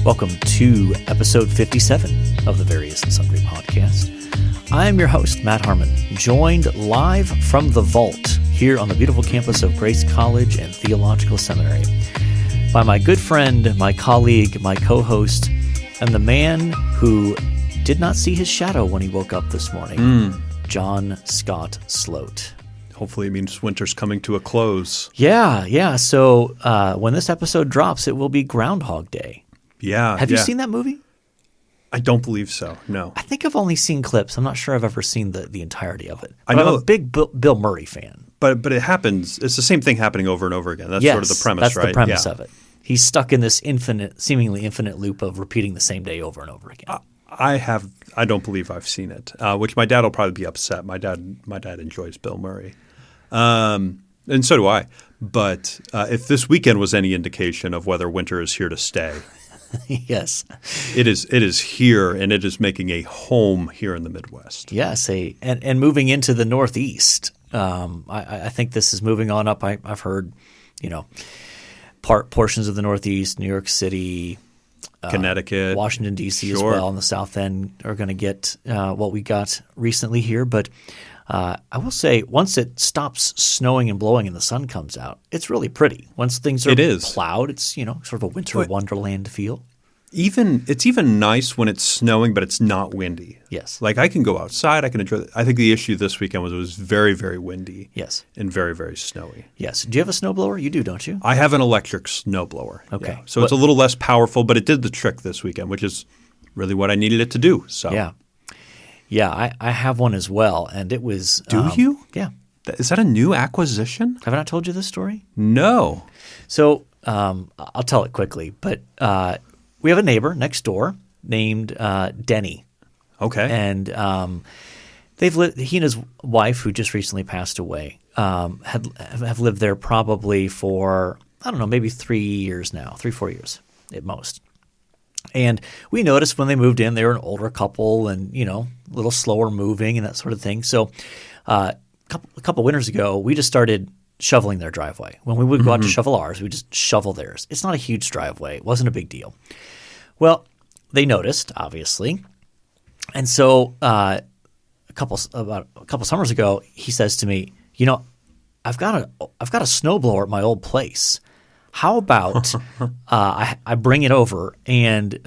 Welcome to episode 57 of the Various and Sundry podcast. I am your host, Matt Harmon, joined live from the vault here on the beautiful campus of Grace College and Theological Seminary by my good friend, my colleague, my co-host, and the man who did not see his shadow when he woke up this morning, John Scott Sloat. Hopefully it means winter's coming to a close. Yeah. So when this episode drops, it will be Groundhog Day. Yeah. Have you seen that movie? I don't believe so, no. I think I've only seen clips. I'm not sure I've ever seen the entirety of it. I know, I'm a big Bill Murray fan. But it happens. It's the same thing happening over and over again. That's sort of the premise, that's right? That's the premise of it. He's stuck in this seemingly infinite loop of repeating the same day over and over again. I don't believe I've seen it, which my dad will probably be upset. My dad enjoys Bill Murray. And so do I. But if this weekend was any indication of whether winter is here to stay – yes. It is here, and it is making a home here in the Midwest. Yes, and moving into the Northeast. I think this is moving on up. I've heard, portions of the Northeast, New York City, Connecticut, Washington, D.C. as well, on the South End are going to get what we got recently here. But I will say once it stops snowing and blowing and the sun comes out, it's really pretty. Once things are plowed, it's sort of a winter wonderland feel. It's even nice when it's snowing, but it's not windy. Yes. Like I can go outside, I can enjoy it. I think the issue this weekend was it was very, very windy. Yes. And very, very snowy. Yes. Do you have a snowblower? You do, don't you? I have an electric snowblower. Okay. Yeah. So it's a little less powerful, but it did the trick this weekend, which is really what I needed it to do. So Yeah, I have one as well, and it was – Do you? Yeah. Is that a new acquisition? Have I not told you this story? No. So I'll tell it quickly, but we have a neighbor next door named Denny. Okay. And he and his wife, who just recently passed away, have lived there probably for, I don't know, maybe 4 years at most. And we noticed when they moved in, they were an older couple and, a little slower moving and that sort of thing. So a couple winters ago, we just started shoveling their driveway. When we would go out to shovel ours, we just shovel theirs. It's not a huge driveway. It wasn't a big deal. Well, they noticed, obviously. And so about a couple summers ago, he says to me, I've got a snowblower at my old place. How about I bring it over and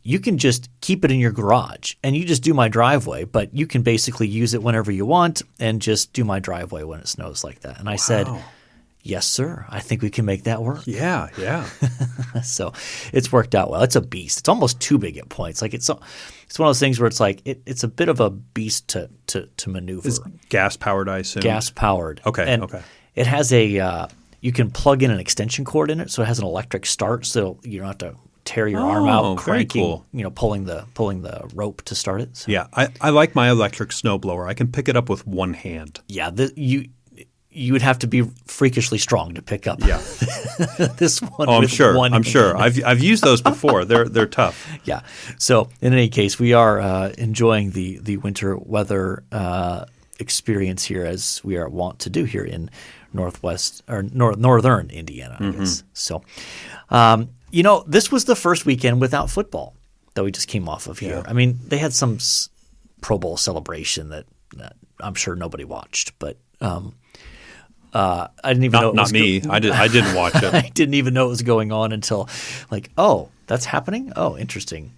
you can just keep it in your garage and you just do my driveway, but you can basically use it whenever you want and just do my driveway when it snows like that. And I said, yes, sir. I think we can make that work. Yeah. So it's worked out well. It's a beast. It's almost too big at points. Like it's one of those things where it's like it's a bit of a beast to maneuver. It's gas powered, I assume. Gas powered. Okay. It has a you can plug in an extension cord in it, so it has an electric start, so you don't have to tear your arm out cranking, pulling the rope to start it. So. Yeah, I like my electric snowblower. I can pick it up with one hand. Yeah, you would have to be freakishly strong to pick up. Yeah. this one. Oh, I'm with sure. One I'm hand. sure. I've used those before. They're tough. Yeah. So in any case, we are enjoying the winter weather experience here, as we are wont to do here in Northwest or northern Indiana, I guess. So, this was the first weekend without football that we just came off of here. Yeah. I mean, they had some Pro Bowl celebration that I'm sure nobody watched, but I didn't even know. Not me. I didn't watch it. I didn't even know it was going on until that's happening. Oh, interesting.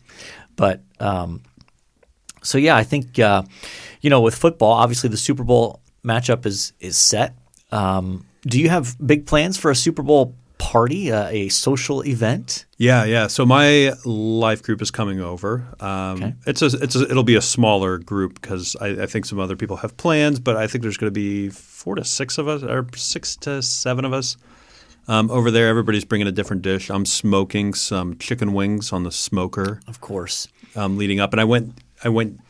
But so yeah, I think with football, obviously the Super Bowl matchup is set. Do you have big plans for a Super Bowl party, a social event? Yeah. So my life group is coming over. Okay. It'll be a smaller group because I think some other people have plans, but I think there's going to be 4 to 6 of us, or 6 to 7 of us over there. Everybody's bringing a different dish. I'm smoking some chicken wings on the smoker, of course, leading up, and I went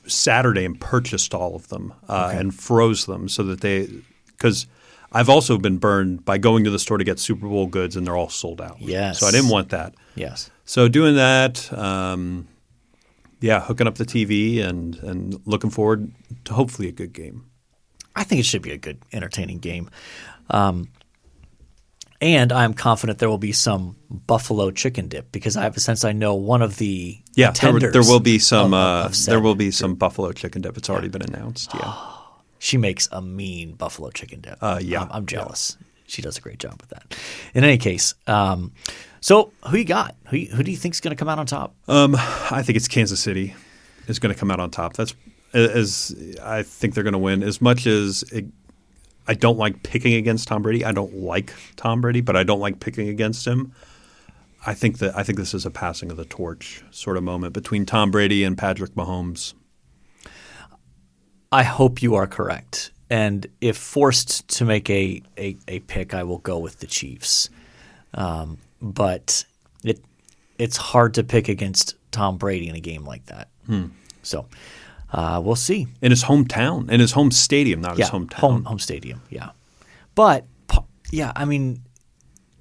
Saturday and purchased all of them and froze them so that because I've also been burned by going to the store to get Super Bowl goods and they're all sold out. Yes. So I didn't want that. Yes. So doing that, hooking up the TV and looking forward to hopefully a good game. I think it should be a good, entertaining game. And I'm confident there will be some buffalo chicken dip because I have a sense I know one of the Yeah, tenders there will be some. of said There will be some buffalo chicken dip. It's already been announced. Yeah. She makes a mean buffalo chicken dip. Yeah. I'm jealous. She does a great job with that. In any case, so who you got? Who do you think is going to come out on top? I think it's Kansas City is going to come out on top. That's as I think they're going to win. As much as I don't like picking against Tom Brady. I don't like Tom Brady, but I don't like picking against him. I think this is a passing of the torch sort of moment between Tom Brady and Patrick Mahomes. I hope you are correct. And if forced to make a pick, I will go with the Chiefs. But it's hard to pick against Tom Brady in a game like that. So we'll see. In his hometown, in his home stadium, not his hometown. Home stadium, yeah. But, yeah, I mean,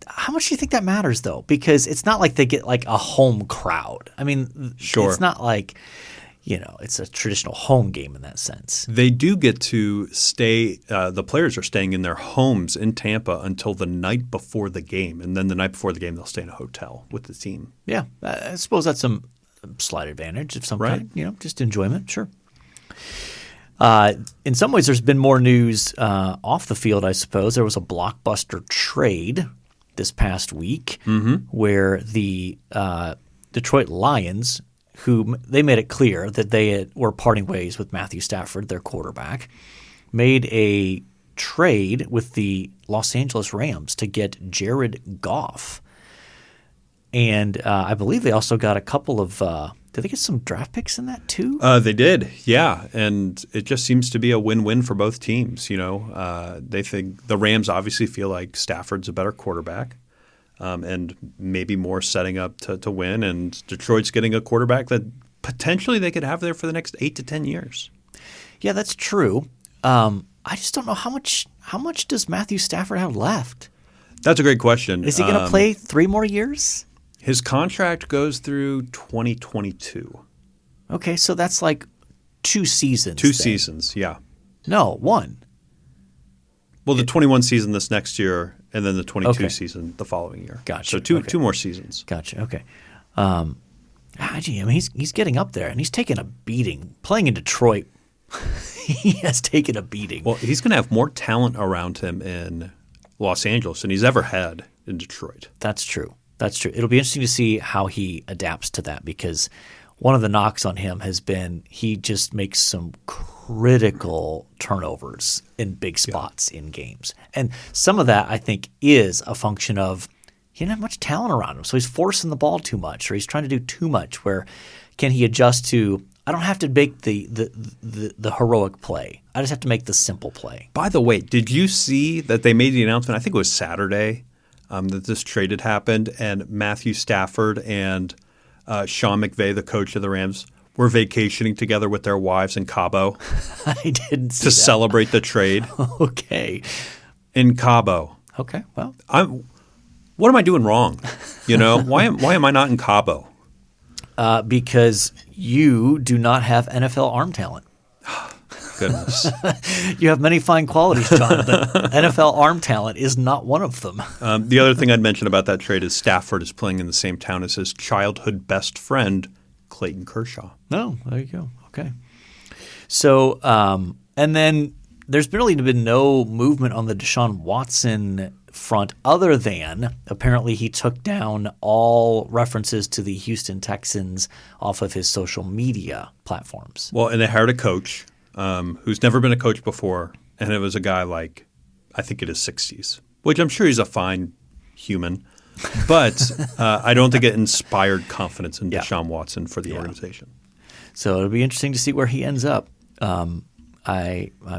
how much do you think that matters, though? Because it's not like they get like a home crowd. I mean, sure. It's not like – it's a traditional home game in that sense. They do get to stay the players are staying in their homes in Tampa until the night before the game. And then the night before the game, they'll stay in a hotel with the team. Yeah. I suppose that's some slight advantage of some kind. Just enjoyment. Sure. In some ways, there's been more news off the field, I suppose. There was a blockbuster trade this past week where the Detroit Lions – who they made it clear that they were parting ways with Matthew Stafford, their quarterback, made a trade with the Los Angeles Rams to get Jared Goff. And I believe they also got a couple of did they get some draft picks in that too? They did, yeah. And it just seems to be a win-win for both teams. They think the Rams obviously feel like Stafford's a better quarterback. And maybe more setting up to win. And Detroit's getting a quarterback that potentially they could have there for the next 8 to 10 years. Yeah, that's true. I just don't know how much does Matthew Stafford have left? That's a great question. Is he going to play 3 more years? His contract goes through 2022. Okay, so that's like 2 seasons. 2 seasons, yeah. No, 1. Well, the 21 season this next year, and then the 22 season the following year. Gotcha. So two more seasons. Gotcha. Okay. I mean, he's getting up there, and he's taking a beating. Playing in Detroit, he has taken a beating. Well, he's going to have more talent around him in Los Angeles than he's ever had in Detroit. That's true. It'll be interesting to see how he adapts to that because one of the knocks on him has been he just makes some critical turnovers in big spots in games. And some of that, I think, is a function of he didn't have much talent around him. So he's forcing the ball too much or he's trying to do too much where can he adjust to I don't have to make the heroic play. I just have to make the simple play. By the way, did you see that they made the announcement, I think it was Saturday, that this trade had happened and Matthew Stafford and Sean McVay, the coach of the Rams, were vacationing together with their wives in Cabo. I didn't see to celebrate the trade. Okay. In Cabo. Okay. Well, what am I doing wrong? Why am I not in Cabo? Because you do not have NFL arm talent. Goodness. You have many fine qualities, John, but NFL arm talent is not one of them. The other thing I'd mention about that trade is Stafford is playing in the same town as his childhood best friend, Clayton Kershaw. Oh, there you go. Okay. So, and then there's really been no movement on the Deshaun Watson front other than apparently he took down all references to the Houston Texans off of his social media platforms. Well, and they hired a coach who's never been a coach before, and it was a guy like I think in his 60s, which I'm sure he's a fine human. But I don't think it inspired confidence in Deshaun Watson for the organization. So it'll be interesting to see where he ends up. I'm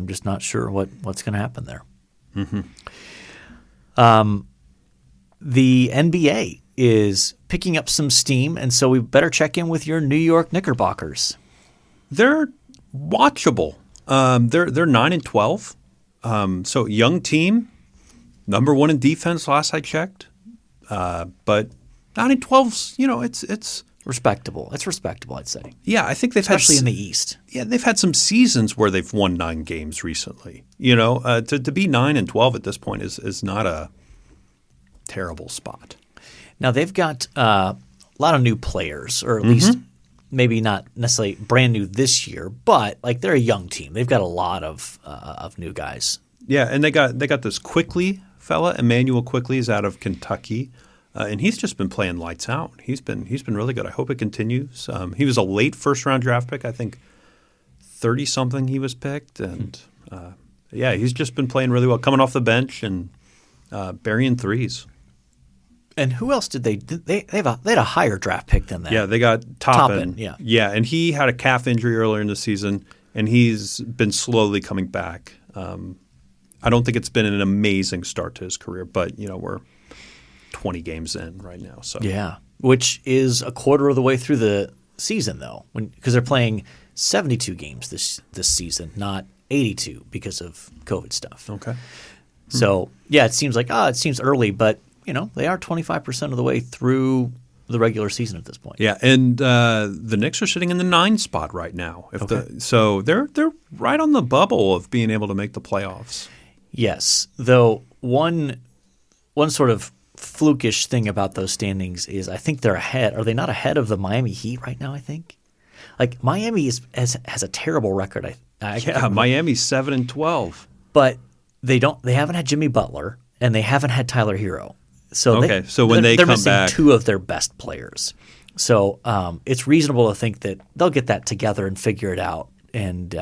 just not sure what's going to happen there. Mm-hmm. The NBA is picking up some steam, and so we better check in with your New York Knickerbockers. They're watchable. They're 9-12. So young team, number 1 in defense last I checked. But 9-12's, it's respectable. It's respectable, I'd say. Yeah, I think they've especially in the East. Yeah, they've had some seasons where they've won 9 games recently. To be 9-12 at this point is not a terrible spot. Now they've got a lot of new players, or at least maybe not necessarily brand new this year, but like they're a young team. They've got a lot of new guys. Yeah, and they got this Quickly fella. Emmanuel Quickly is out of Kentucky, and he's just been playing lights out. He's been really good. I hope it continues. He was a late first-round draft pick. I think 30-something he was picked, and he's just been playing really well, coming off the bench and burying threes. And who else did they had a higher draft pick than that? Yeah, they got Toppin. Yeah, and he had a calf injury earlier in the season, and he's been slowly coming back. I don't think it's been an amazing start to his career, but we're 20 games in right now. So yeah, which is a quarter of the way through the season though, because they're playing 72 games this season, not 82 because of COVID stuff. Okay. So it seems like it seems early, but they are 25% of the way through the regular season at this point. Yeah, and the Knicks are sitting in the 9 spot right now. So they're right on the bubble of being able to make the playoffs. Yes, though one sort of flukish thing about those standings is I think they're ahead. Are they not ahead of the Miami Heat right now? I think like Miami has a terrible record. Miami's 7-12, but they haven't had Jimmy Butler and they haven't had Tyler Hero. So when they're missing back, 2 of their best players. So it's reasonable to think that they'll get that together and figure it out, and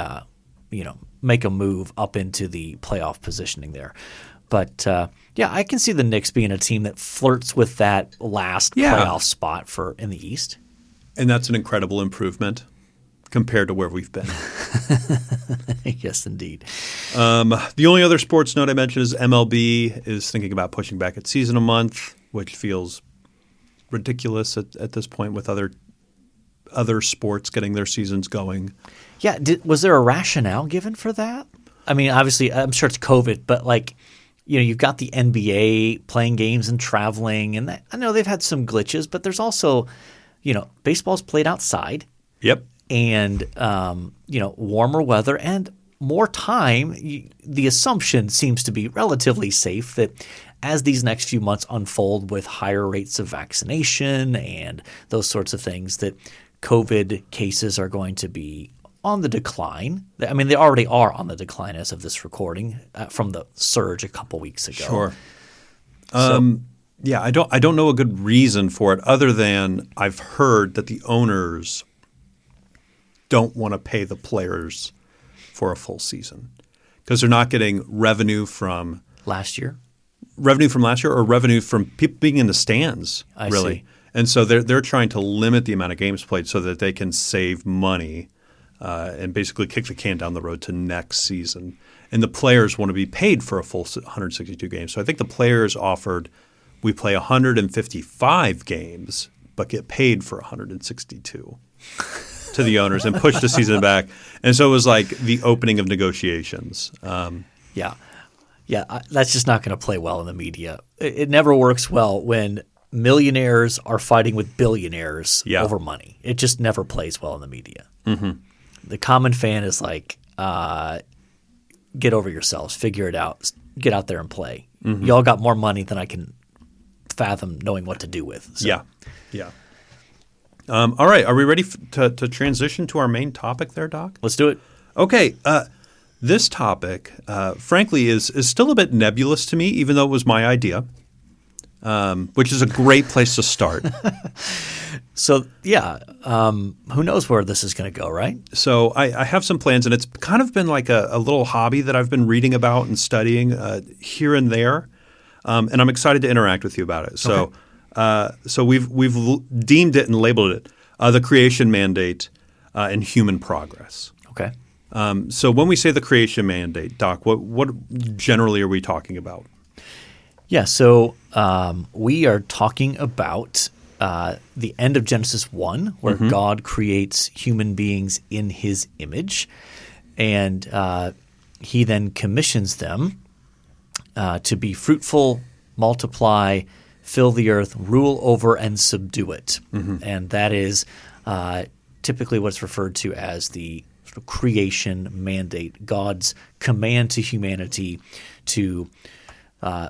make a move up into the playoff positioning there. But I can see the Knicks being a team that flirts with that last playoff spot in the East. And that's an incredible improvement compared to where we've been. Yes, indeed. The only other sports note I mentioned is MLB is thinking about pushing back its season a month, which feels ridiculous at this point with other sports getting their seasons going. Yeah. Was there a rationale given for that? I mean, obviously, I'm sure it's COVID, but you've got the NBA playing games and traveling, and I know they've had some glitches, but there's also, baseball's played outside. Yep. And, warmer weather and more time. The assumption seems to be relatively safe that as these next few months unfold with higher rates of vaccination and those sorts of things, that COVID cases are going to be on the decline. I mean, they already are on the decline as of this recording from the surge a couple weeks ago. Sure. I don't know a good reason for it other than I've heard that the owners don't want to pay the players for a full season because they're not getting revenue from last year or revenue from people being in the stands. I really. See. And so they're trying to limit the amount of games played so that they can save money and basically kick the can down the road to next season. And the players want to be paid for a full 162 games. So I think the players offered we play 155 games but get paid for 162. To the owners and push the season back. And so it was like the opening of negotiations. That's just not going to play well in the media. It never works well when millionaires are fighting with billionaires over money. It just never plays well in the media. Mm-hmm. The common fan is like, get over yourselves, figure it out, get out there and play. Mm-hmm. Y'all got more money than I can fathom knowing what to do with. So. Yeah. All right. Are we ready to transition to our main topic there, Doc? Let's do it. Okay. This topic, frankly, is still a bit nebulous to me, even though it was my idea, which is a great place to start. So, who knows where this is going to go, right? So I have some plans, and it's kind of been like a little hobby that I've been reading about and studying here and there, and I'm excited to interact with you about it. So. Okay. So we've deemed it and labeled it the creation mandate and human progress. Okay. So when we say the creation mandate, Doc, what generally are we talking about? Yeah. So we are talking about the end of Genesis 1, where God creates human beings in His image, and He then commissions them to be fruitful, multiply, fill the earth, rule over, and subdue it. Mm-hmm. And that is typically what's referred to as the sort of creation mandate, God's command to humanity to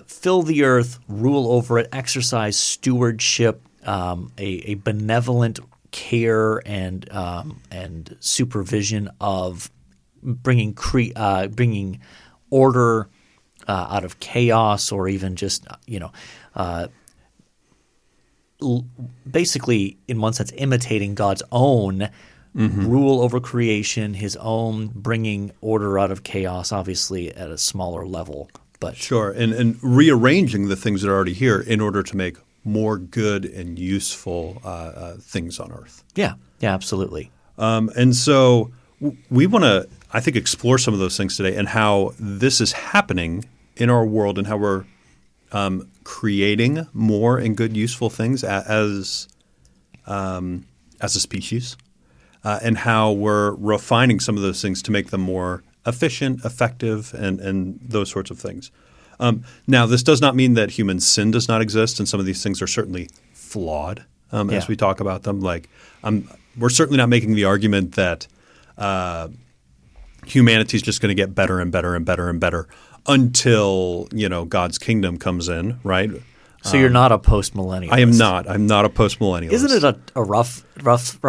fill the earth, rule over it, exercise stewardship, a benevolent care and supervision of bringing order out of chaos, or even just basically, in one sense, imitating God's own rule over creation, his own bringing order out of chaos, obviously at a smaller level. But sure, and rearranging the things that are already here in order to make more good and useful things on earth. Yeah, absolutely. And so we want to, I think, explore some of those things today and how this is happening in our world and how we're creating more and good, useful things as a species, and how we're refining some of those things to make them more efficient, effective, and those sorts of things. Now, this does not mean that human sin does not exist, and some of these things are certainly flawed as we talk about them. Like, we're certainly not making the argument that humanity is just going to get better and better and better and better until God's kingdom comes in, right? So you're not a post-millennialist. I am not. I'm not a post-millennialist. Isn't it a rough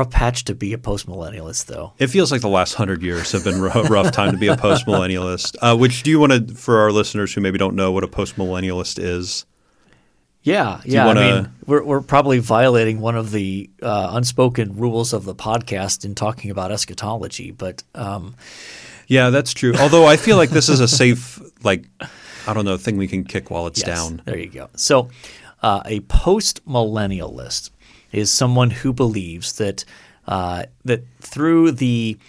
patch to be a post-millennialist, though? It feels like the last 100 years have been a rough time to be a post-millennialist. Which do you want to, for our listeners who maybe don't know what a post-millennialist is? Yeah. I mean, we're probably violating one of the unspoken rules of the podcast in talking about eschatology, but yeah, that's true. Although I feel like this is a safe, thing we can kick while it's down. There you go. So a post-millennialist is someone who believes that through the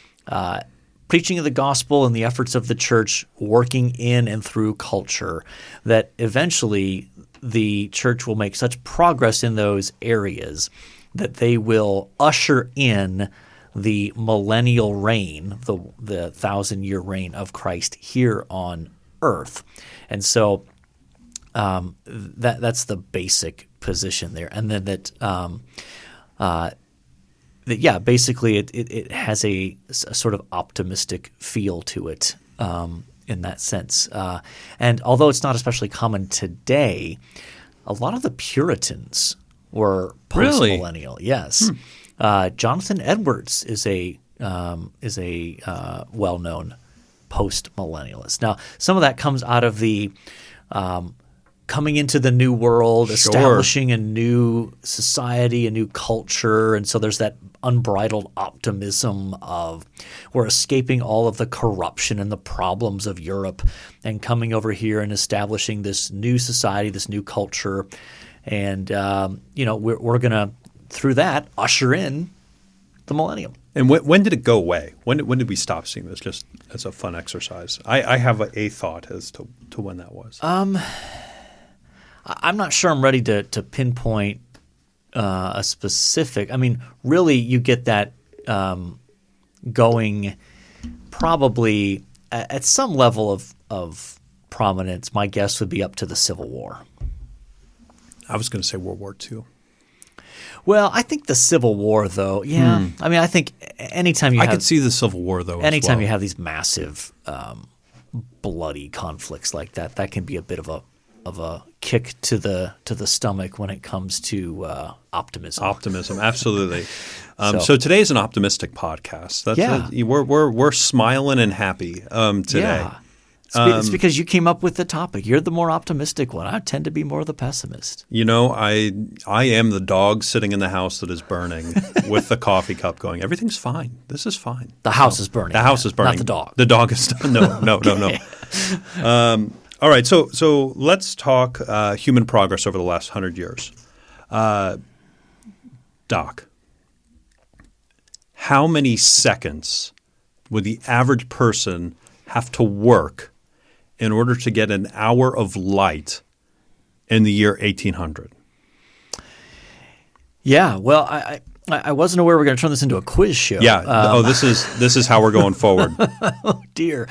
preaching of the gospel and the efforts of the church working in and through culture, that eventually the church will make such progress in those areas that they will usher in the millennial reign, the 1,000-year reign of Christ here on earth. And so that's the basic position there. And then basically it has a sort of optimistic feel to it in that sense. And although it's not especially common today, a lot of the Puritans were post-millennial. Really? Yes. Jonathan Edwards is a well-known post-millennialist. Now, some of that comes out of the coming into the new world, establishing a new society, a new culture, and so there's that unbridled optimism of we're escaping all of the corruption and the problems of Europe and coming over here and establishing this new society, this new culture, and we're going to, through that, usher in the millennium. And when did it go away? When did we stop seeing this just as a fun exercise? I have a thought as to when that was. I'm not sure I'm ready to pinpoint a specific. I mean, really, you get that going probably at some level of prominence. My guess would be up to the Civil War. I was going to say World War II. Well, I think the Civil War, though, yeah. I mean, I think anytime you I could see the Civil War, though, anytime you have these massive bloody conflicts like that, that can be a bit of a kick to the stomach when it comes to optimism. Optimism, absolutely. So today's an optimistic podcast. We're smiling and happy today. Yeah. It's because you came up with the topic. You're the more optimistic one. I tend to be more the pessimist. I am the dog sitting in the house that is burning with the coffee cup going, everything's fine. This is fine. The house is burning. The house is burning. Not the dog. The dog is – no. All right. So let's talk human progress over the last 100 years. Doc, how many seconds would the average person have to work in order to get an hour of light in the year 1800? Yeah, well, I wasn't aware we were going to turn this into a quiz show. Yeah. This is how we're going forward. Oh dear.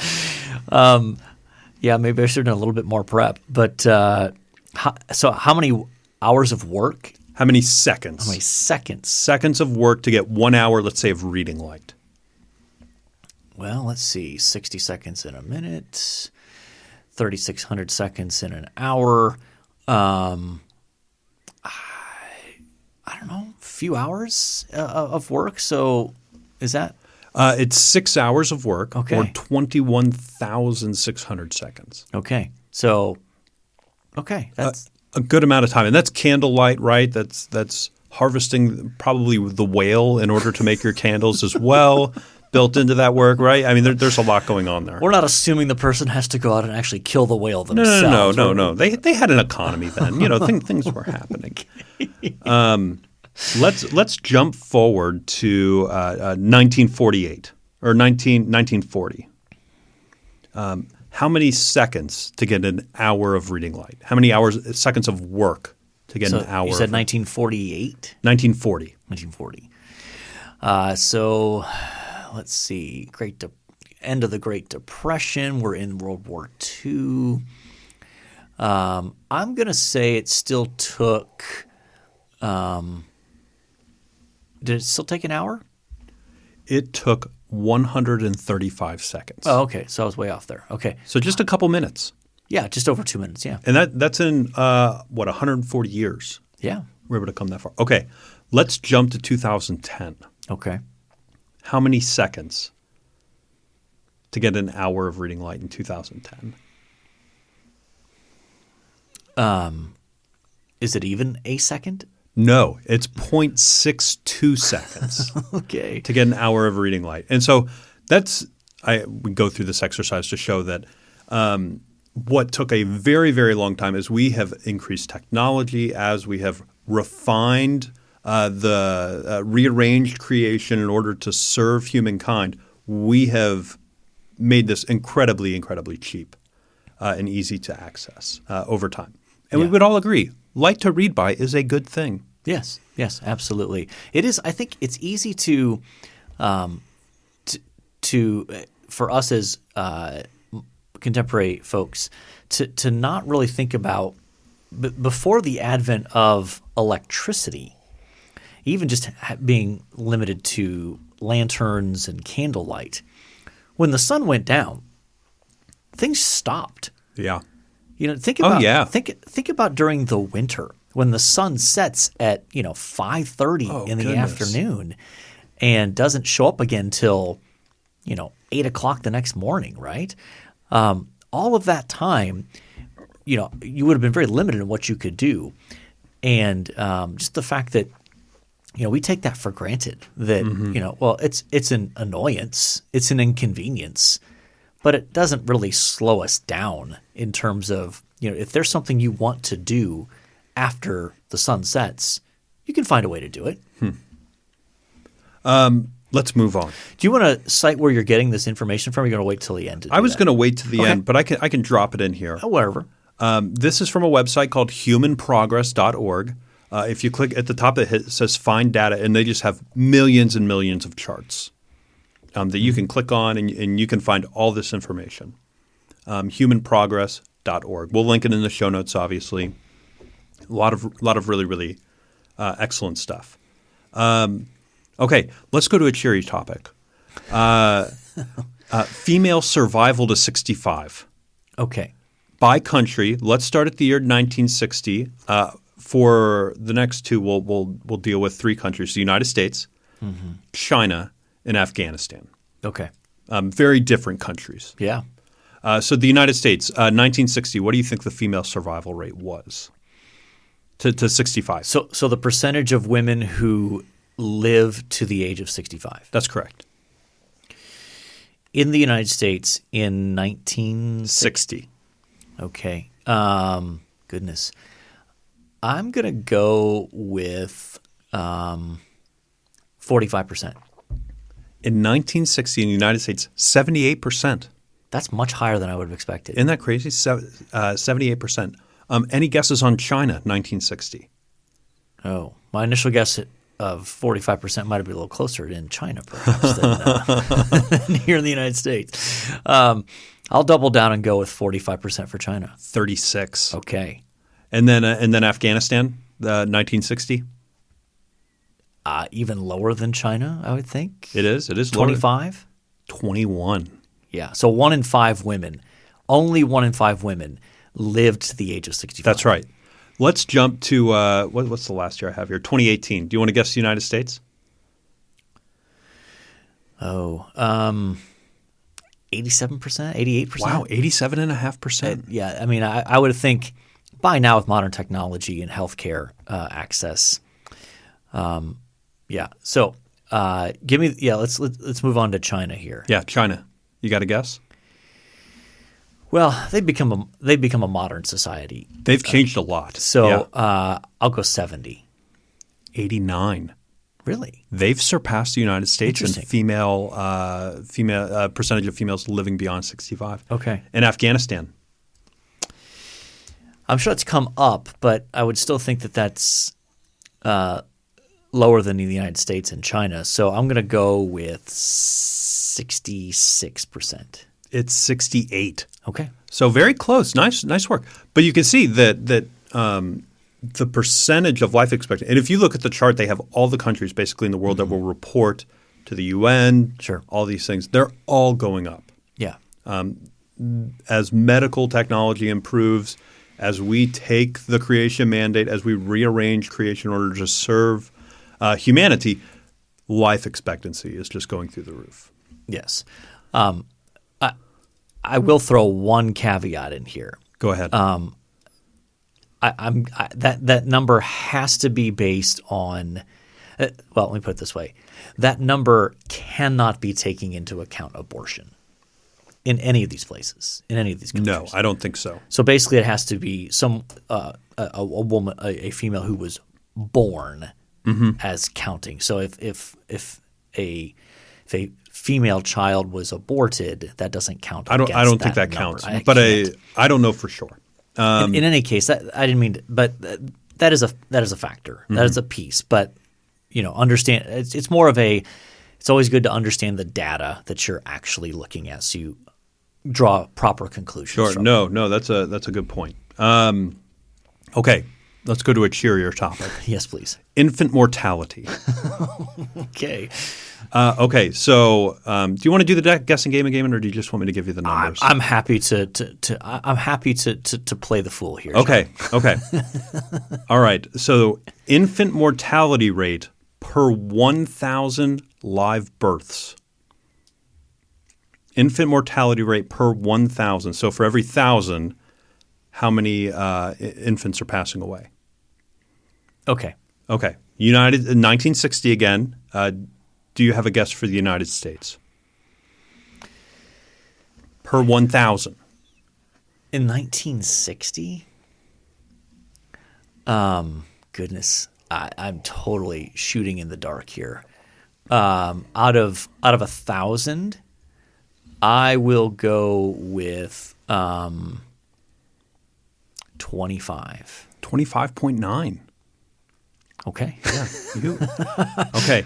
Yeah, maybe I should have done a little bit more prep. But so how many hours of work? How many seconds? How many seconds? Seconds of work to get 1 hour, let's say, of reading light. Well, let's see. 60 seconds in a minute. 3,600 seconds in an hour. I don't know, a few hours of work. So is that? It's 6 hours of work Okay. or 21,600 seconds. Okay. So, okay. That's A good amount of time. And that's candlelight, right? That's harvesting probably the whale in order to make your candles as well, built into that work, right? I mean, there's a lot going on there. we're not assuming the person has to go out and actually kill the whale themselves. No. They had an economy then. Things were happening. Let's jump forward to 1948 or 1940. How many seconds to get an hour of reading light? How many seconds of work to get an hour? You said 1948? 1940. 1940. So let's see. End of the Great Depression. We're in World War II. I'm going to say it still took did it still take an hour? It took 135 seconds. Oh, okay. So I was way off there. Okay. So just a couple minutes. Yeah, just over 2 minutes. Yeah. And that's in, 140 years. Yeah. We're able to come that far. Okay. Let's jump to 2010. Okay. How many seconds to get an hour of reading light in 2010? Is it even a second? No, it's 0.62 seconds Okay. to get an hour of reading light. And so we go through this exercise to show that what took a very, very long time is we have increased technology as we have refined the rearranged creation in order to serve humankind. We have made this incredibly, incredibly cheap and easy to access over time. And we would all agree, light to read by is a good thing. Yes, absolutely. It is. I think it's easy to for us as contemporary folks to not really think about before the advent of electricity, even just being limited to lanterns and candlelight. When the sun went down, things stopped. Yeah. Think about yeah. think about during the winter when the sun sets at 5:30 in the afternoon and doesn't show up again till 8 o'clock the next morning, right? All of that time, you would have been very limited in what you could do, and just the fact that we take that for granted. That well, it's an annoyance, it's an inconvenience, but it doesn't really slow us down in terms of if there's something you want to do after the sun sets, you can find a way to do it. Let's move on. Do you want to cite where you're getting this information from? Or are you going to wait till the end? I was going to wait to the end, but I can drop it in here. Oh, wherever. This is from a website called humanprogress.org. If you click at the top, it says Find Data, and they just have millions and millions of charts that you can click on, and you can find all this information. Humanprogress.org. We'll link it in the show notes, obviously. A lot of really, really excellent stuff. Okay, let's go to a cheery topic. Female survival to 65. Okay. By country, let's start at the year 1960. For the next two, we'll deal with three countries: the United States, China, and Afghanistan. Okay. Very different countries. Yeah. So the United States, 1960. What do you think the female survival rate was to 65? So the percentage of women who live to the age of 65. That's correct. In the United States in 1960. Okay. Goodness. I'm going to go with 45%. In 1960 in the United States, 78%. That's much higher than I would have expected. Isn't that crazy? 78%. Any guesses on China, 1960? Oh, my initial guess of 45% might have been a little closer in China, perhaps, than here in the United States. I'll double down and go with 45% for China. 36. Okay. And then Afghanistan, 1960? Even lower than China, I would think. It is. It is 25? 21. Yeah. So 1 in 5 women only 1 in 5 women lived to the age of 65. That's right. Let's jump to what's the last year I have here? 2018. Do you want to guess the United States? 87%, 88%. Wow, 87.5%. Yeah, I mean, I would think by now with modern technology and healthcare access. Yeah. So give me let's move on to China here. Yeah, China. You got a guess? Well, they've become a modern society. They've changed a lot. So I'll go 70. 89. Really? They've surpassed the United States in Interesting. female percentage of females living beyond 65. Okay. And Afghanistan. I'm sure it's come up, but I would still think that that's lower than the United States and China. So I'm going to go with 66%. It's 68. Okay. So very close. Nice work. But you can see that the percentage of life expectancy, and if you look at the chart, they have all the countries basically in the world that will report to the UN. Sure. All these things, they're all going up. Yeah. As medical technology improves, as we take the creation mandate, as we rearrange creation in order to serve humanity, life expectancy is just going through the roof. Yes. I will throw one caveat in here. Go ahead. That number has to be based on well, let me put it this way. That number cannot be taking into account abortion in any of these places, in any of these countries. No, I don't think so. So basically it has to be a woman, a female who was born as counting. So if a female child was aborted, that doesn't count. I don't think that number. counts. But I don't know for sure. In any case, I didn't mean to, but that is a factor. That is a piece. But understand it's more of a. It's always good to understand the data that you're actually looking at, so you draw proper conclusions. Sure. From No, that's a good point. Okay, let's go to a cheerier topic. Yes, please. Infant mortality. Okay. Okay, so do you want to do the guessing game again, or do you just want me to give you the numbers? I'm happy to play the fool here. Okay. All right. So infant mortality rate per 1,000 live births. Infant mortality rate per 1,000. So for every 1,000, how many infants are passing away? Okay. Okay. In 1960 again. Do you have a guess for the United States? Per 1,000. In 1960? Goodness, I'm totally shooting in the dark here. Out of 1,000, I will go with 25. 25.9. Okay. Yeah. Okay.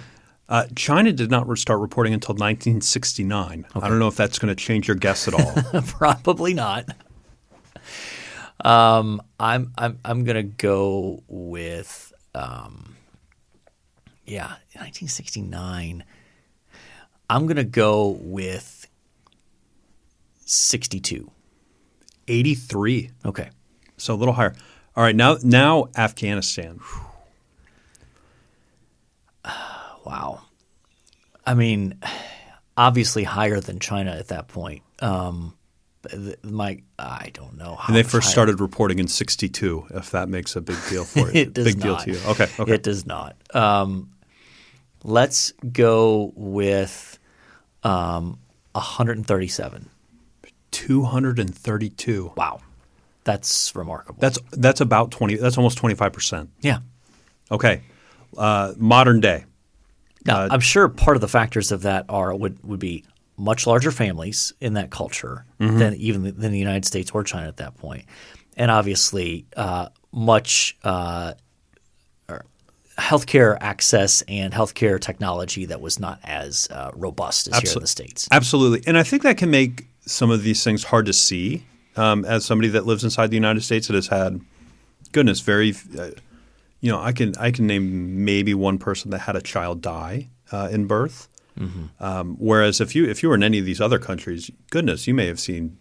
China did not start reporting until 1969. Okay. I don't know if that's going to change your guess at all. Probably not. I'm going to go with 1969. I'm going to go with 62. 83. Okay. So a little higher. All right, now Afghanistan. Wow. I mean, obviously higher than China at that point. I don't know how. And they first started reporting in 62, if that makes a big deal for you. It does big not. deal to you. Okay. It does not. Let's go with 137. 232. Wow. That's remarkable. That's about 20. That's almost 25%. Yeah. Okay. Modern day. Now, I'm sure part of the factors of that would be much larger families in that culture than the United States or China at that point, and obviously much healthcare access and healthcare technology that was not as robust as here in the States. Absolutely, and I think that can make some of these things hard to see as somebody that lives inside the United States that has had, goodness, very. I can name maybe one person that had a child die in birth. Whereas if you were in any of these other countries, goodness, you may have seen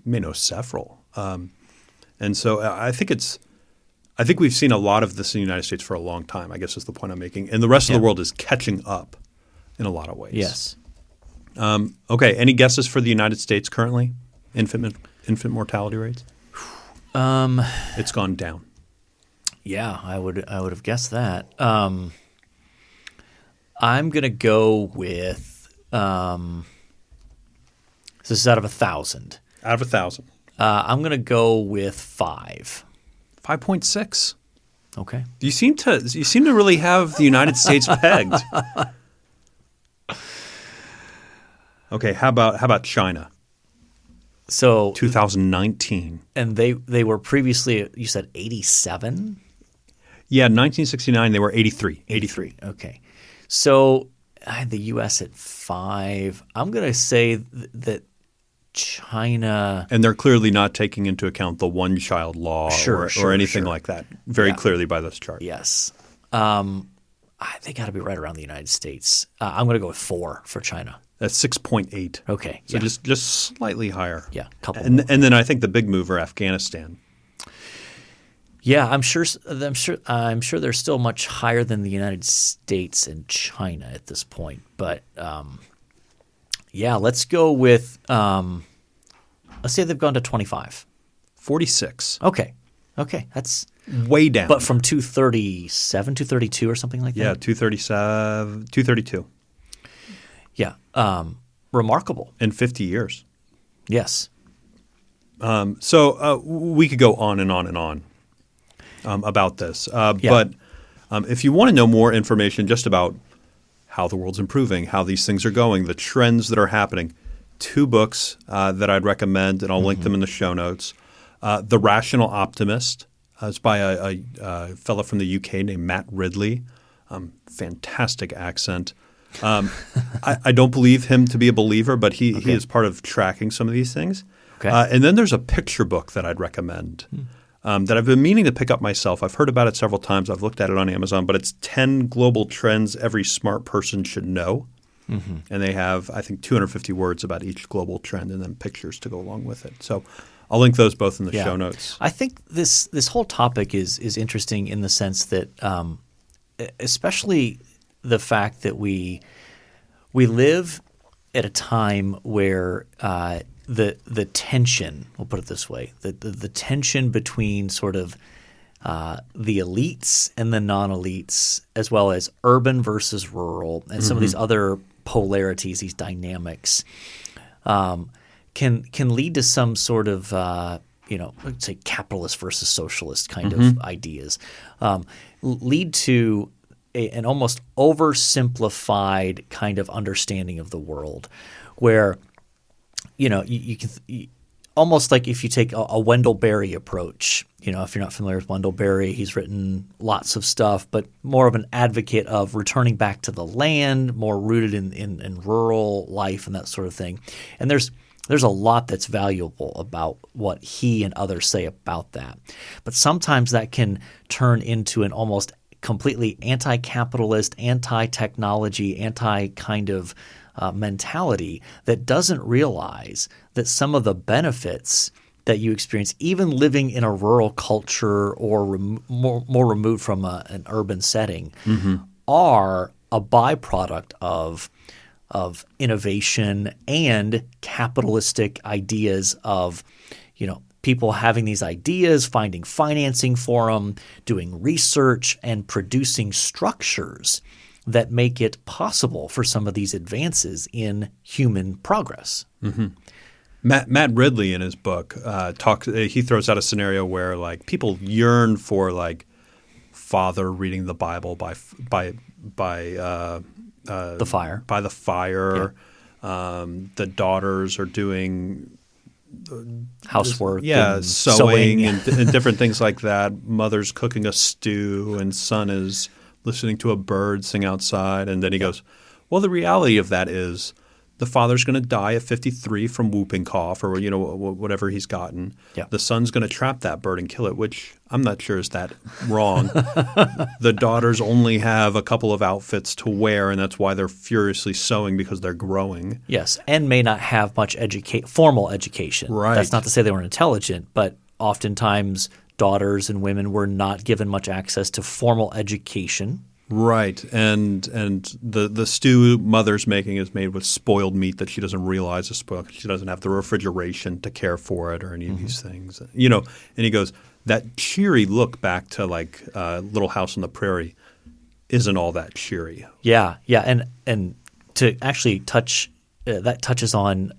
may know several. And so I think we've seen a lot of this in the United States for a long time, I guess is the point I'm making. And the rest of the world is catching up in a lot of ways. Yes. Okay. Any guesses for the United States currently? Infant mortality rates? It's gone down. Yeah, I would have guessed that. I'm going to go with this is out of 1,000. Out of 1,000. I'm going to go with 5. 5.6. Okay. You seem to really have the United States pegged. Okay, how about China? So 2019. And they were previously, you said 87? Yeah, 1969 they were 83. 83. Okay. So I had the U.S. at 5. I'm going to say that China, and they're clearly not taking into account the one-child law or anything like that. Very clearly by this chart. Yes. They got to be right around the United States. I'm going to go with 4 for China. That's 6.8. Okay. So just slightly higher. Yeah, couple. And then I think the big mover, Afghanistan. Yeah, I'm sure they're still much higher than the United States and China at this point. But let's go with let's say they've gone to 25. 46. Okay, that's way down. But from 237, 232 or something like that? Yeah, 237, 232. Yeah, remarkable. In 50 years. Yes. So we could go on and on and on about this. But if you want to know more information just about how the world's improving, how these things are going, the trends that are happening, 2 books that I'd recommend, and I'll link them in the show notes. The Rational Optimist is by a fellow from the UK named Matt Ridley. Fantastic accent. I don't believe him to be a believer, but he is part of tracking some of these things. Okay. And then there's a picture book that I'd recommend that I've been meaning to pick up myself. I've heard about it several times. I've looked at it on Amazon, but it's 10 global trends every smart person should know. Mm-hmm. And they have, I think, 250 words about each global trend and then pictures to go along with it. So I'll link those both in the show notes. I think this whole topic is interesting in the sense that especially the fact that we live at a time where the tension, we'll put it this way, the tension between sort of the elites and the non-elites, as well as urban versus rural, and some of these other polarities, these dynamics, can lead to some sort of let's say capitalist versus socialist kind of ideas, lead to an almost oversimplified kind of understanding of the world, where you can almost like if you take a Wendell Berry approach. If you're not familiar with Wendell Berry, he's written lots of stuff, but more of an advocate of returning back to the land, more rooted in rural life and that sort of thing. And there's a lot that's valuable about what he and others say about that. But sometimes that can turn into an almost completely anti-capitalist, anti-technology, anti-kind of mentality that doesn't realize that some of the benefits that you experience, even living in a rural culture or more removed from an urban setting, are a byproduct of innovation and capitalistic ideas of people having these ideas, finding financing for them, doing research, and producing structures that make it possible for some of these advances in human progress. Mm-hmm. Matt Ridley in his book he throws out a scenario where like people yearn for like father reading the Bible by the fire. By the fire. Yeah. The daughters are doing housework, sewing and different things like that. Mother's cooking a stew, and son is listening to a bird sing outside. And then he goes, well, the reality of that is the father's going to die at 53 from whooping cough or whatever he's gotten. Yeah. The son's going to trap that bird and kill it, which I'm not sure is that wrong. The daughters only have a couple of outfits to wear, and that's why they're furiously sewing because they're growing. Yes, and may not have much formal education. Right. That's not to say they weren't intelligent, but oftentimes daughters and women were not given much access to formal education. Right, and the stew mother's making is made with spoiled meat that she doesn't realize is spoiled. She doesn't have the refrigeration to care for it or any of these things. And he goes, that cheery look back to like Little House on the Prairie isn't all that cheery. Yeah, and to actually touch that touches on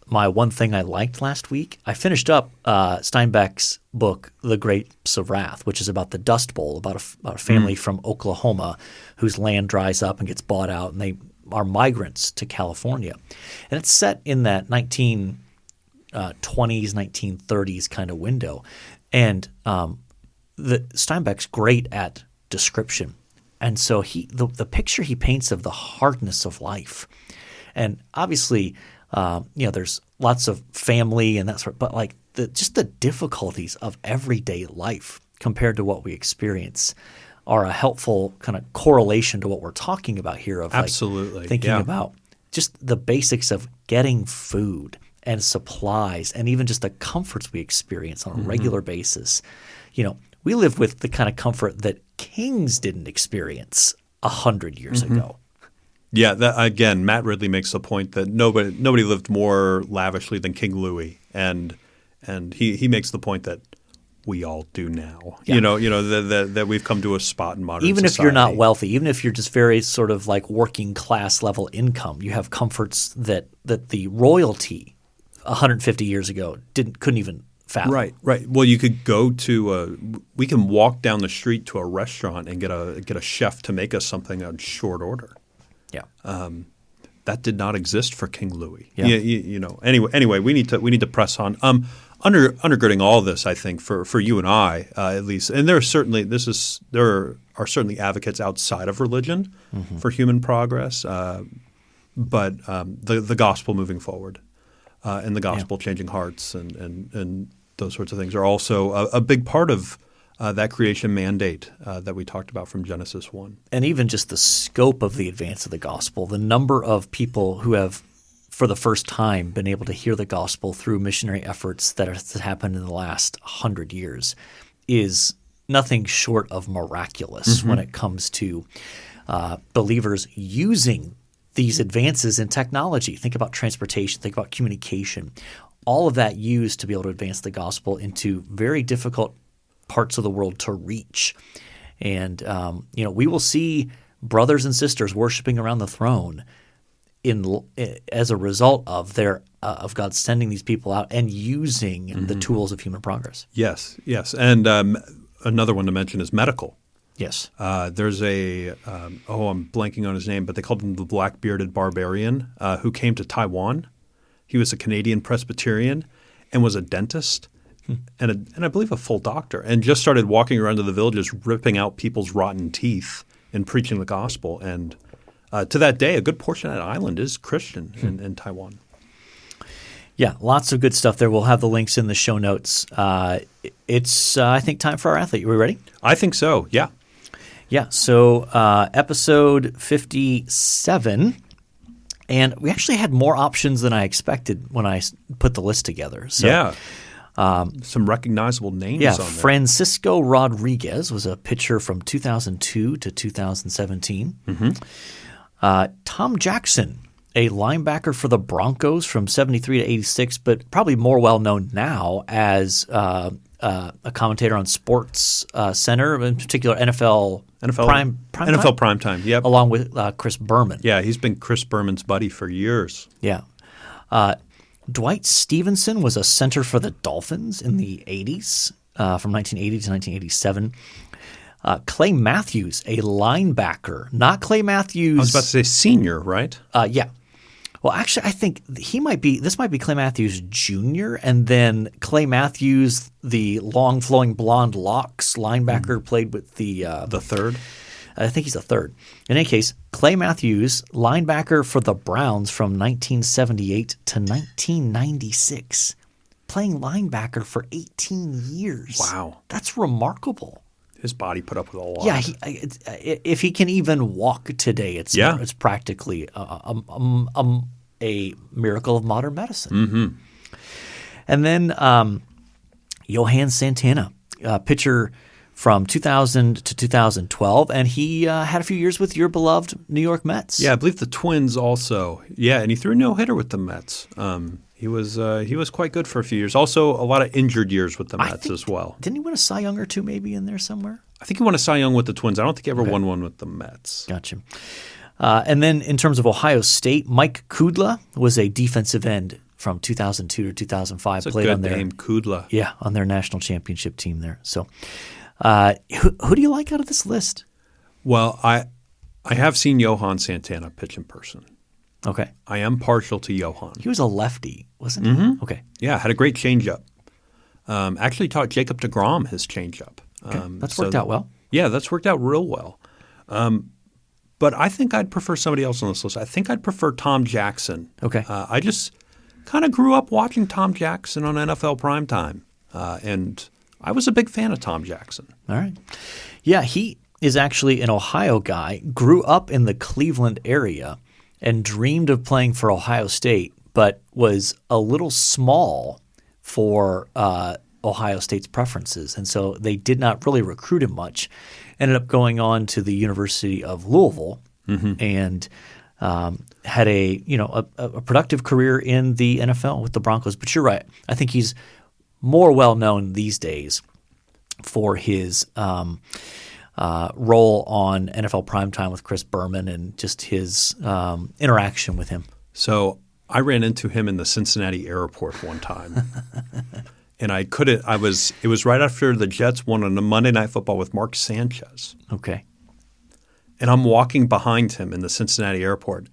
my one thing I liked last week. I finished up Steinbeck's book, The Grapes of Wrath, which is about the Dust Bowl, about a family from Oklahoma whose land dries up and gets bought out, and they are migrants to California. And it's set in that 1920s, 1930s kind of window. And Steinbeck's great at description. And so the picture he paints of the hardness of life, and obviously there's lots of family and that sort, but like just the difficulties of everyday life compared to what we experience are a helpful kind of correlation to what we're talking about here of absolutely like thinking about just the basics of getting food and supplies and even just the comforts we experience on a regular basis. We live with the kind of comfort that kings didn't experience 100 years ago. Yeah, again, Matt Ridley makes the point that nobody lived more lavishly than King Louis, and he makes the point that we all do now. Yeah. That we've come to a spot in modern society. Even if you're not wealthy, even if you're just very sort of like working class level income, you have comforts that the royalty 150 years ago couldn't even fathom. Right. Well, you could go to we can walk down the street to a restaurant and get a chef to make us something on short order. Yeah. That did not exist for King Louis. Yeah. Anyway, we need to press on. Undergirding all this, I think for you and I at least, and there are certainly advocates outside of religion for human progress, but the gospel moving forward and the gospel changing hearts and those sorts of things are also a big part of that creation mandate that we talked about from Genesis 1. And even just the scope of the advance of the gospel, the number of people who have for the first time been able to hear the gospel through missionary efforts that has happened in the last 100 years is nothing short of miraculous when it comes to believers using these advances in technology. Think about transportation, think about communication, all of that used to be able to advance the gospel into very difficult parts of the world to reach. And we will see brothers and sisters worshiping around the throne as a result of of God sending these people out and using the tools of human progress. Yes. And another one to mention is medical. Yes. There's I'm blanking on his name, but they called him the Black-Bearded Barbarian who came to Taiwan. He was a Canadian Presbyterian and was a dentist. And I believe a full doctor, and just started walking around to the villages, ripping out people's rotten teeth and preaching the gospel. And to that day, a good portion of that island is Christian in Taiwan. Yeah, lots of good stuff there. We'll have the links in the show notes. It's, I think, time for our athlete. Are we ready? I think so, yeah. Yeah, so episode 57. And we actually had more options than I expected when I put the list together. So, yeah. Some recognizable names on there. Francisco Rodriguez was a pitcher from 2002 to 2017. Tom Jackson, a linebacker for the Broncos from 73 to 86, but probably more well-known now as a commentator on Sports Center, in particular NFL Primetime. Yep. Along with Chris Berman. Yeah, he's been Chris Berman's buddy for years. Yeah. Dwight Stevenson was a center for the Dolphins in the 80s, from 1980 to 1987. Clay Matthews, a linebacker. Not Clay Matthews. I was about to say senior, right? Yeah. Well, actually, I think this might be Clay Matthews Jr., and then Clay Matthews, the long flowing blonde locks linebacker, played with the third. I think he's a third. In any case, Clay Matthews, linebacker for the Browns from 1978 to 1996, playing linebacker for 18 years. Wow. That's remarkable. His body put up with a lot. Yeah, if he can even walk today, it's practically a miracle of modern medicine. Mm-hmm. And then Johan Santana, pitcher from 2000 to 2012, and he had a few years with your beloved New York Mets. Yeah, I believe the Twins also. Yeah, and he threw a no-hitter with the Mets. He was quite good for a few years. Also, a lot of injured years with the Mets as well. Didn't he win a Cy Young or two maybe in there somewhere? I think he won a Cy Young with the Twins. I don't think he ever won one with the Mets. Gotcha. And then in terms of Ohio State, Mike Kudla was a defensive end from 2002 to 2005. That's played a on good their name, Kudla. Yeah, on their national championship team there. So, who do you like out of this list? Well, I have seen Johan Santana pitch in person. Okay. I am partial to Johan. He was a lefty, wasn't he? Mm-hmm. Okay. Yeah, had a great changeup. Actually taught Jacob deGrom his changeup. Okay. That's worked out well. Yeah, that's worked out real well. But I think I'd prefer somebody else on this list. I think I'd prefer Tom Jackson. Okay. I just kind of grew up watching Tom Jackson on NFL primetime, and I was a big fan of Tom Jackson. All right. Yeah, he is actually an Ohio guy, grew up in the Cleveland area, and dreamed of playing for Ohio State, but was a little small for Ohio State's preferences. And so they did not really recruit him much. Ended up going on to the University of Louisville and had a productive career in the NFL with the Broncos. But you're right. I think he's more well known these days for his role on NFL Primetime with Chris Berman and just his interaction with him. So I ran into him in the Cincinnati airport one time. And it was right after the Jets won on a Monday Night Football with Mark Sanchez. Okay. And I'm walking behind him in the Cincinnati airport,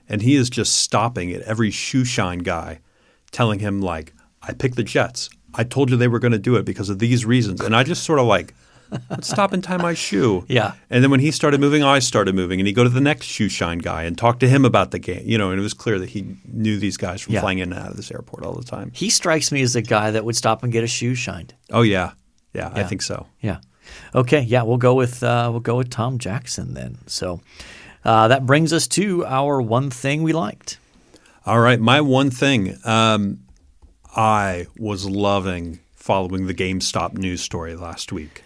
and he is just stopping at every shoe shine guy, telling him like, I picked the Jets. I told you they were going to do it because of these reasons. And I just sort of like, let's stop and tie my shoe. Yeah. And then when he started moving, I started moving. And he'd go to the next shoe shine guy and talk to him about the game. And it was clear that he knew these guys from flying in and out of this airport all the time. He strikes me as a guy that would stop and get his shoes shined. Oh, yeah. Yeah, I think so. Yeah. Okay. Yeah, we'll go with Tom Jackson then. So that brings us to our one thing we liked. All right. My one thing, I was loving following the GameStop news story last week.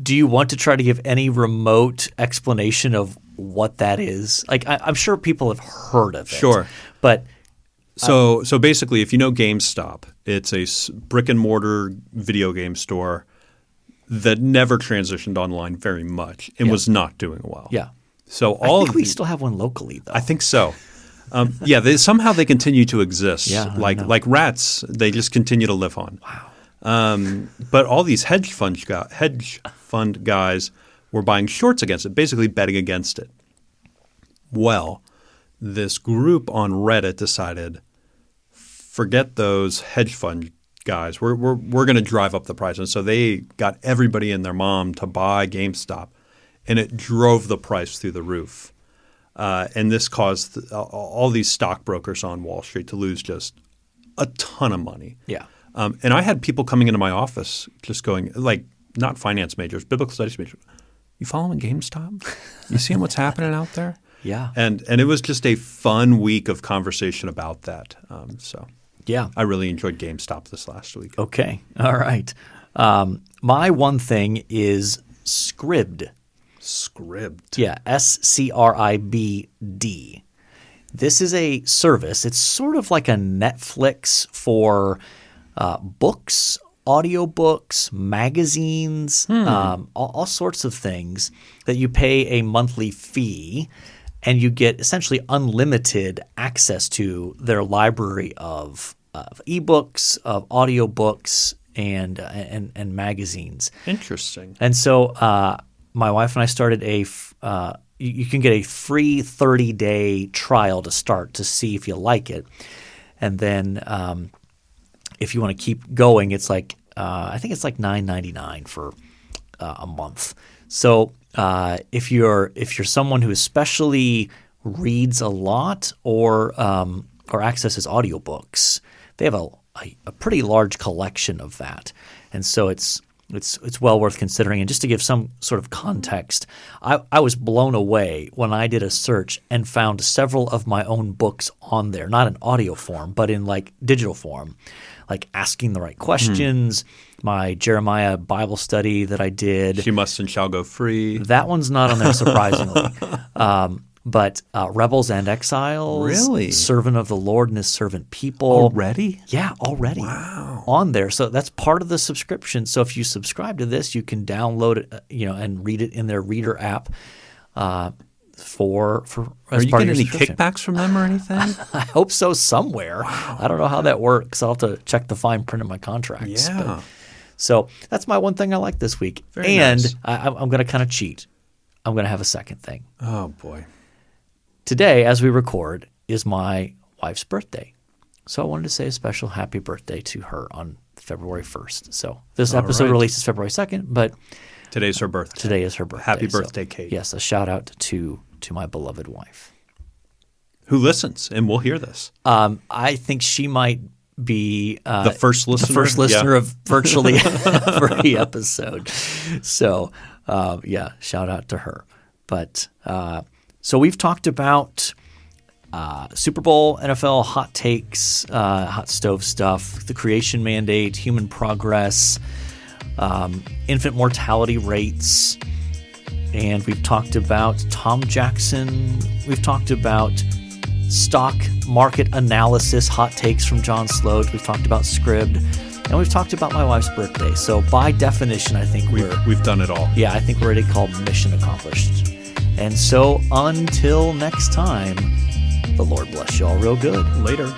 Do you want to try to give any remote explanation of what that is? Like, I'm sure people have heard of it. Sure. But so basically, if you know GameStop, it's a brick and mortar video game store that never transitioned online very much and was not doing well. Yeah. So I think we still have one locally, though. I think so. Somehow they continue to exist. Yeah, like rats, they just continue to live on. Wow. But all these hedge fund guys were buying shorts against it, basically betting against it. Well, this group on Reddit decided, forget those hedge fund guys. We're going to drive up the price. And so they got everybody and their mom to buy GameStop, and it drove the price through the roof. And this caused all these stockbrokers on Wall Street to lose just a ton of money. Yeah. And I had people coming into my office just going, like, not finance majors, biblical studies majors. You following GameStop? You seeing what's happening out there? Yeah. And it was just a fun week of conversation about that. Yeah. I really enjoyed GameStop this last week. Okay. All right. My one thing is Scribd. Scribd. Yeah. SCRIBD. This is a service. It's sort of like a Netflix for books, audiobooks, magazines, all sorts of things that you pay a monthly fee, and you get essentially unlimited access to their library of ebooks, of audiobooks, and magazines. Interesting. And so my wife and I started you can get a free 30-day trial to start to see if you like it. And then if you want to keep going, it's like I think it's like $9.99 for a month. So if you're someone who especially reads a lot or accesses audiobooks, they have a pretty large collection of that, and so it's well worth considering. And just to give some sort of context, I was blown away when I did a search and found several of my own books on there, not in audio form, but in like digital form, like Asking the Right Questions, my Jeremiah Bible study that I did. She Must and Shall Go Free. That one's not on there, surprisingly. But Rebels and Exiles, really? Servant of the Lord and His Servant People. Already? Yeah, already. Wow. On there. So that's part of the subscription. So if you subscribe to this, you can download it, and read it in their reader app for Are as you part of getting your any subscription. kickbacks from them or anything? I hope so somewhere. Wow. I don't know how that works. I'll have to check the fine print of my contracts. Yeah. So that's my one thing I like this week. Very and nice. I'm going to kind of cheat. I'm going to have a second thing. Oh, boy. Today, as we record, is my wife's birthday. So I wanted to say a special happy birthday to her on February 1st. So this episode releases February 2nd, but today's her birthday. Today is her birthday. Happy birthday, Kate. Yes, a shout out to my beloved wife. Who listens and will hear this. I think she might be the first listener? The first listener of virtually every episode. So, shout out to her. But so we've talked about Super Bowl, NFL hot takes, hot stove stuff, the creation mandate, human progress, infant mortality rates, and we've talked about Tom Jackson. We've talked about stock market analysis, hot takes from John Sloat. We've talked about Scribd, and we've talked about my wife's birthday. So by definition, I think we've done it all. Yeah, I think we're already called mission accomplished. And so until next time, the Lord bless you all real good. Later.